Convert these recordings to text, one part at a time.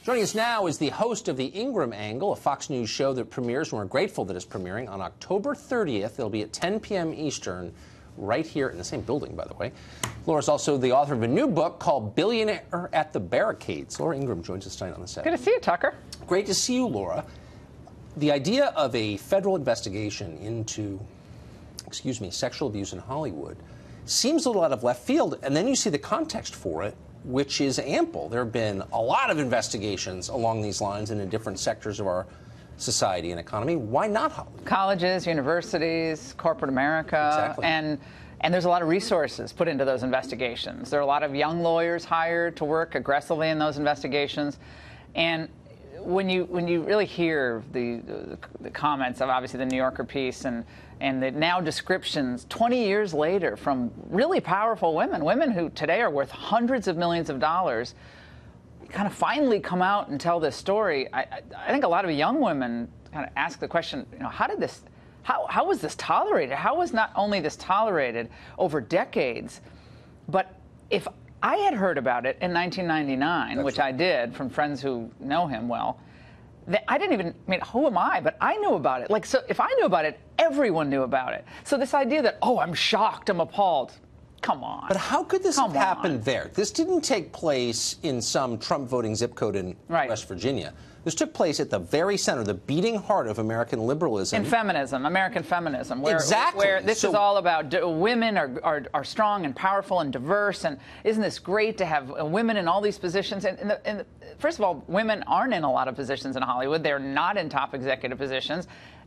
Joining us now is the host of the Ingraham Angle, a Fox News show that premieres, and we're grateful that it's premiering on October 30th. It'll be at 10 p.m. Eastern, right here in the same building, by the way. Laura's also the author of a new book called Billionaire at the Barricades. Laura Ingraham joins us tonight on the set. Good to see you, Tucker. Great to see you, Laura. The idea of a federal investigation into, sexual abuse in Hollywood seems a little out of left field, and then you see the context for it, which is ample. There have been a lot of investigations along these lines and in different sectors of our society and economy. Why not Hollywood? Colleges, universities, corporate America, Exactly. and there's a lot of resources put into those investigations. There are a lot of young lawyers hired to work aggressively in those investigations, and when you really hear the comments of obviously the New Yorker piece and the now descriptions 20 years later from really powerful women who today are worth hundreds of millions of dollars, kind of finally come out and tell this story, I think a lot of young women kind of ask the question, how was this tolerated? How was not only this tolerated over decades, but if I had heard about it in 1999, which I did from friends who know him well. I didn't even, who am I? But I knew about it. So if I knew about it, everyone knew about it. So this idea that, I'm shocked, I'm appalled. Come on. But how could this have happened there? This didn't take place in some Trump voting zip code in West Virginia. This took place at the very center, the beating heart of American liberalism. And feminism, American feminism. Where this is all about women are strong and powerful and diverse, and isn't this great to have women in all these positions? And first of all, women aren't in a lot of positions in Hollywood. They're not in top executive positions.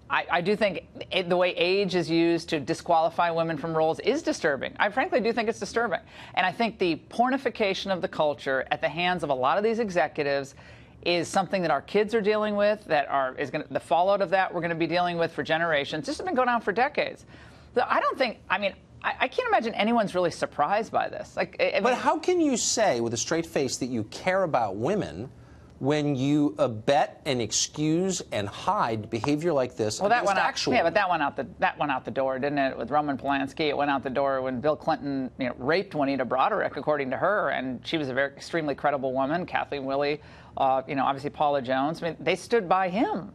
I do think the way age is used to disqualify women from roles is disturbing. I frankly do think it's disturbing. And I think the pornification of the culture at the hands of a lot of these executives is something that our kids are dealing with, the fallout of that we're going to be dealing with for generations. This has been going on for decades. So I can't imagine anyone's really surprised by this. But how can you say with a straight face that you care about women when you abet and excuse and hide behavior like this? Well, that went out. Yeah, but that went out the door, didn't it? With Roman Polanski, it went out the door when Bill Clinton raped Juanita Broderick, according to her, and she was a very extremely credible woman. Kathleen Willey, obviously Paula Jones. They stood by him.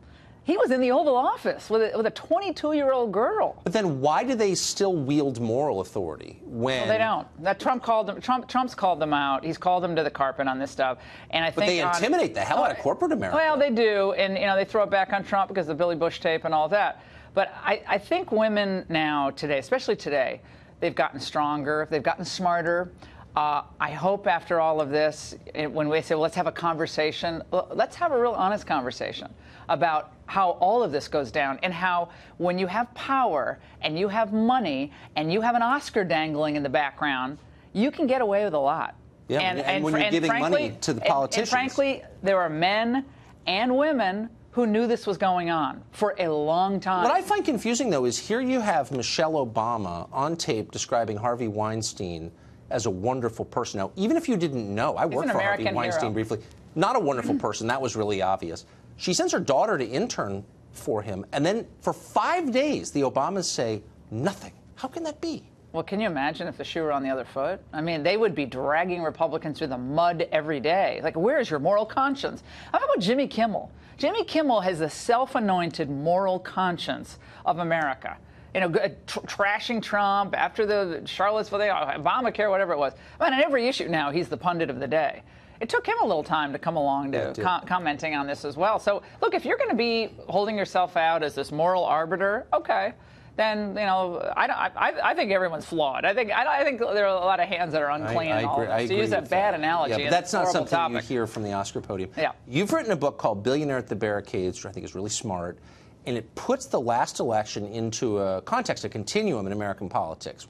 He was in the Oval Office with a 22-year-old girl. But then why do they still wield moral authority when? Well, they don't. Trump's called them out. He's called them to the carpet on this stuff. And But they intimidate the hell out of corporate America. Well, they do, and they throw it back on Trump because of the Billy Bush tape and all that. But I think women now today, especially today, they've gotten stronger. They've gotten smarter. I hope after all of this, when we say, well, let's have a conversation, let's have a real honest conversation about how all of this goes down and how when you have power and you have money and you have an Oscar dangling in the background, you can get away with a lot. Yeah, and when you're giving money to the politicians. And frankly, there are men and women who knew this was going on for a long time. What I find confusing, though, is here you have Michelle Obama on tape describing Harvey Weinstein as a wonderful person. Now, even if you didn't know, I worked for Harvey Weinstein briefly. Not a wonderful person. That was really obvious. She sends her daughter to intern for him, and then for 5 days, the Obamas say nothing. How can that be? Well, can you imagine if the shoe were on the other foot? They would be dragging Republicans through the mud every day. Where is your moral conscience? How about Jimmy Kimmel? Jimmy Kimmel has the self-anointed moral conscience of America. Trashing Trump after the Charlottesville, Obamacare, whatever it was. On every issue now, he's the pundit of the day. It took him a little time to come along to commenting on this as well. So, look, if you're going to be holding yourself out as this moral arbiter, okay, then I think everyone's flawed. I think there are a lot of hands that are unclean. To use a bad analogy, but that's not something topic. You hear from the Oscar podium. Yeah. You've written a book called Billionaire at the Barricades, which I think is really smart. And it puts the last election into a context, a continuum in American politics.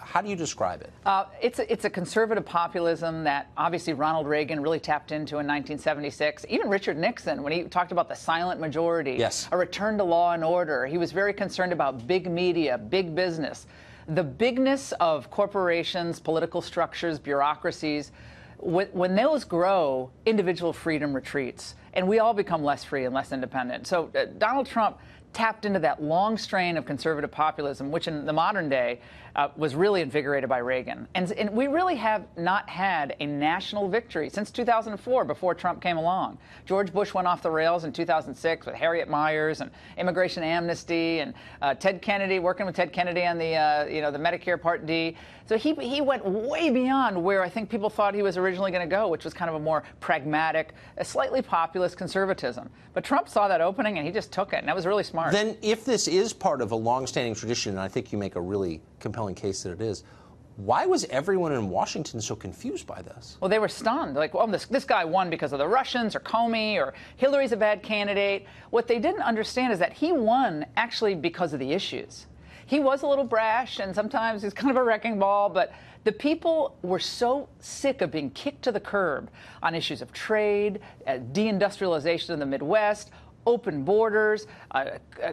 How do you describe it? It's a conservative populism that obviously Ronald Reagan really tapped into in 1976. Even Richard Nixon, when he talked about the silent majority, a return to law and order, he was very concerned about big media, big business. The bigness of corporations, political structures, bureaucracies, when those grow, individual freedom retreats. and we all become less free and less independent. So Donald Trump tapped into that long strain of conservative populism, which in the modern day was really invigorated by Reagan. And we really have not had a national victory since 2004, before Trump came along. George Bush went off the rails in 2006 with Harriet Miers and immigration amnesty, and Ted Kennedy, working with Ted Kennedy on the the Medicare Part D. So he went way beyond where I think people thought he was originally going to go, which was kind of a more pragmatic, a slightly populist conservatism. But Trump saw that opening and he just took it, and that was really smart. Then if this is part of a long-standing tradition, and I think you make a really compelling case that it is, why was everyone in Washington so confused by this? Well, they were stunned. Like, well, this guy won because of the Russians or Comey or Hillary's a bad candidate. What they didn't understand is that he won actually because of the issues. He was a little brash, and sometimes he's kind of a wrecking ball, but the people were so sick of being kicked to the curb on issues of trade, deindustrialization in the Midwest, open borders,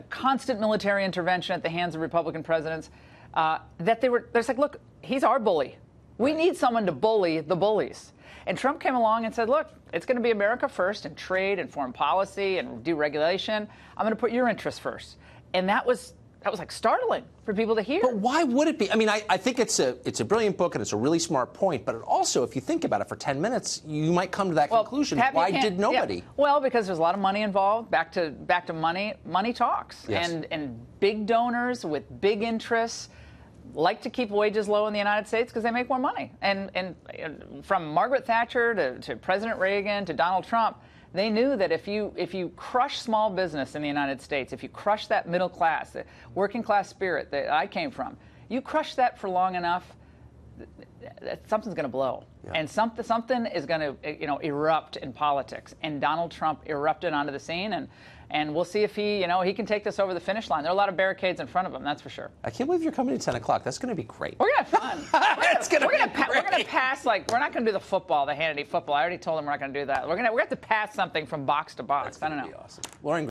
constant military intervention at the hands of Republican presidents, that they're like, look, he's our bully. We need someone to bully the bullies. And Trump came along and said, look, it's going to be America first in trade and foreign policy and deregulation. I'm going to put your interests first. And that was like startling for people to hear. But why would it be? I mean, I think it's a brilliant book and it's a really smart point. But it also, if you think about it for 10 minutes, you might come to that conclusion. Why did nobody? Yeah. Well, because there's a lot of money involved. Back to money. Money talks. Yes. And big donors with big interests like to keep wages low in the United States because they make more money. And from Margaret Thatcher to President Reagan to Donald Trump, they knew that if you crush small business in the United States, if you crush that middle class, the working class spirit that I came from, you crush that for long enough, something's going to blow. Yeah. And something is going to erupt in politics. And Donald Trump erupted onto the scene, and we'll see if he can take this over the finish line. There are a lot of barricades in front of him, that's for sure. I can't believe you're coming at 10 o'clock. That's going to be great. We're going to have fun. We're going to pass, like, we're not going to do the football, the Hannity football. I already told him we're not going to do that. We're going to have to pass something from box to box. That's going to be awesome. Lauren